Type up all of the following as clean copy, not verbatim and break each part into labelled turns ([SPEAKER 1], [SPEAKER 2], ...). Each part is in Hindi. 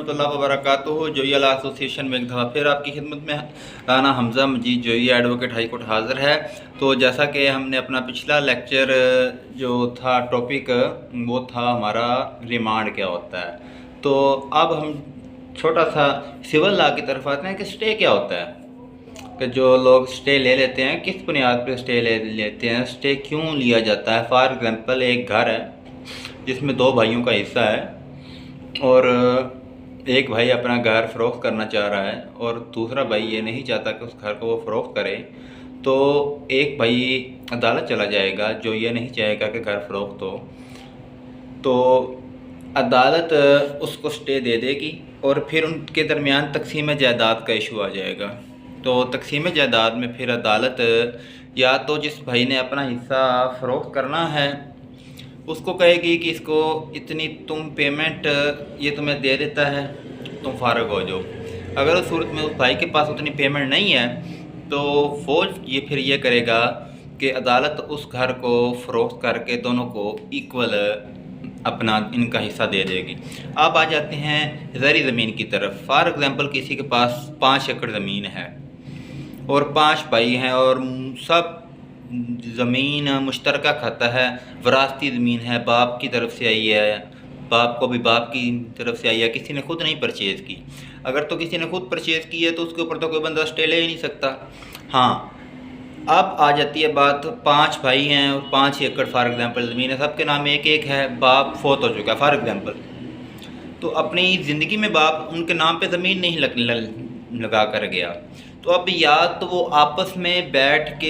[SPEAKER 1] रहमतुल्लाहि व बरकातुहू। जोइया लॉ एसोसिएशन में एक दफ़ा फिर आपकी खिदमत में राना हमज़ा मजीद जोइया एडवोकेट हाई कोर्ट हाज़िर है। तो जैसा कि हमने अपना पिछला लेक्चर जो था टॉपिक वो था हमारा रिमांड क्या होता है। तो अब हम छोटा सा सिविल लॉ की तरफ आते हैं कि स्टे क्या होता है, कि जो लोग स्टे ले लेते हैं किस बुनियाद पर स्टे ले लेते हैं, स्टे क्यों लिया जाता है। फॉर एग्ज़ाम्पल एक घर है जिसमें दो भाइयों का हिस्सा है और एक भाई अपना घर फ़रोख्त करना चाह रहा है और दूसरा भाई ये नहीं चाहता कि उस घर को वो फ़रोख्त करे। तो एक भाई अदालत चला जाएगा जो ये नहीं चाहेगा कि घर फ़रोख्त हो, तो अदालत उसको स्टे दे देगी और फिर उनके दरमियान तकसीम जायदाद का इशू आ जाएगा। तो तकसीम जायदाद में फिर अदालत या तो जिस भाई ने अपना हिस्सा फ़रोख्त करना है उसको कहेगी कि इसको इतनी तुम पेमेंट ये तुम्हें दे देता है, तुम फ़ारग हो जाओ। अगर उस सूरत में उस भाई के पास उतनी पेमेंट नहीं है तो फौज ये फिर ये करेगा कि अदालत उस घर को फ़रोख्त करके दोनों को इक्वल अपना इनका हिस्सा दे देगी। अब आ जाते हैं ज़री ज़मीन की तरफ। फॉर एग्ज़ाम्पल किसी के पास 5 एकड़ ज़मीन है और 5 भाई हैं और सब ज़मीन मुश्तरका खाता है, वरासती ज़मीन है, बाप की तरफ से आई है, बाप को भी बाप की तरफ से आई है, किसी ने खुद नहीं परचेज़ की। अगर तो किसी ने खुद परचेज़ की है तो उसके ऊपर तो कोई बंदा स्टे ले ही नहीं सकता। हाँ, अब आ जाती है बात 5 भाई हैं और 5 एकड़ फॉर एग्ज़ाम्पल ज़मीन है, सबके नाम एक एक है, बाप फोत हो चुका है फॉर एग्ज़ाम्पल। तो अपनी ज़िंदगी में बाप उनके नाम पे ज़मीन नहीं लगा कर गया। तो अब या तो वो आपस में बैठ के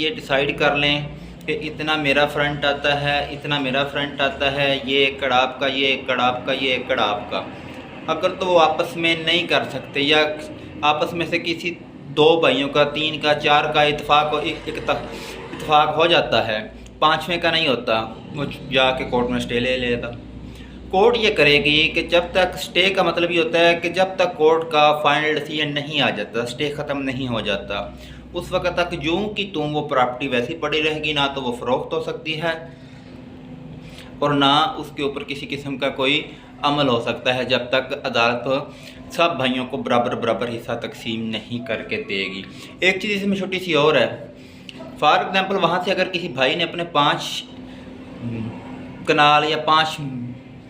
[SPEAKER 1] ये डिसाइड कर लें कि इतना मेरा फ्रंट आता है, इतना मेरा फ्रंट आता है, ये एकड़ आपका, ये एकड़ आपका, ये एकड़ आपका। अगर तो वो आपस में नहीं कर सकते या आपस में से किसी 2 भाइयों का, 3 का, 4 का इत्तेफाक हो जाता है, 5वें का नहीं होता, वो जाके कोर्ट में स्टे ले लेता। कोर्ट ये करेगी कि जब तक स्टे का मतलब ये होता है कि जब तक कोर्ट का फाइनल डिसीजन नहीं आ जाता, स्टे ख़त्म नहीं हो जाता, उस वक्त तक यूँ कि तुम वो प्रॉपर्टी वैसी पड़ी रहेगी, ना तो वो फ़रोख्त हो सकती है और ना उसके ऊपर किसी किस्म का कोई अमल हो सकता है जब तक अदालत सब भाइयों को बराबर बराबर हिस्सा तकसीम नहीं करके देगी। एक चीज़ इसमें छोटी सी और है। फॉर एग्ज़ाम्पल वहाँ से अगर किसी भाई ने अपने 5 कनाल या 5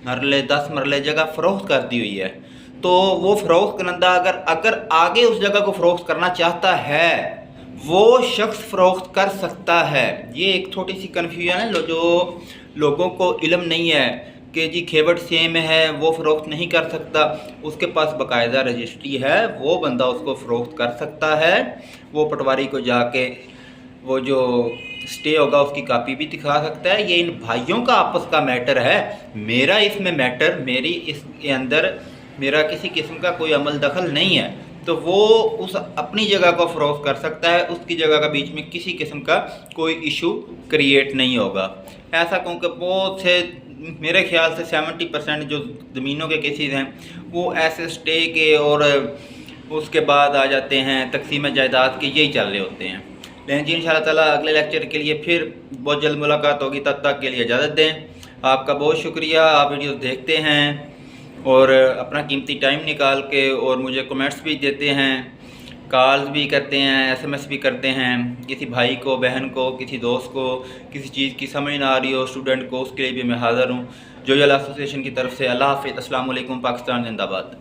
[SPEAKER 1] मरले 10 मरले जगह फ़रोख्त कर दी हुई है, तो वो फ़रोख्त करंदा अगर आगे उस जगह को फ़रोख्त करना चाहता है वो शख्स फ़रोख्त कर सकता है। ये एक छोटी सी कन्फ्यूजन है जो लोगों को इल्म नहीं है कि जी खेवट सेम है वो फ़रोख्त नहीं कर सकता, उसके पास बाकायदा रजिस्ट्री है, वो बंदा उसको फ़रोख्त कर सकता है। वो पटवारी को जाके वो जो स्टे होगा उसकी कापी भी दिखा सकता है। ये इन भाइयों का आपस का मैटर है, मेरा इसमें मैटर, मेरी इसके अंदर मेरा किसी किस्म का कोई अमल दखल नहीं है। तो वो उस अपनी जगह को फ़रोख्त कर सकता है, उसकी जगह का बीच में किसी किस्म का कोई इशू क्रिएट नहीं होगा। ऐसा क्योंकि बहुत से मेरे ख्याल से 70% जो ज़मीनों के केसेस हैं वो ऐसे स्टे के और उसके बाद आ जाते हैं तकसीम जायदाद के, यही चल रहे होते हैं। लेकिन जी इंशाअल्लाह ताला अगले लेक्चर के लिए फिर बहुत जल्द मुलाकात होगी, तब तक के लिए इजाज़त दें। आपका बहुत शुक्रिया, आप वीडियोस देखते हैं और अपना कीमती टाइम निकाल के और मुझे कमेंट्स भी देते हैं, कॉल्स भी करते हैं, SMS भी करते हैं। किसी भाई को, बहन को, किसी दोस्त को किसी चीज़ की समझ ना आ रही हो, स्टूडेंट को, उसके लिए भी मैं हाज़िर हूँ। जोइया लॉ एसोसिएशन की तरफ से अल्लाह हाफ़िज़, अस्सलाम वालेकुम, पाकिस्तान जिंदाबाद।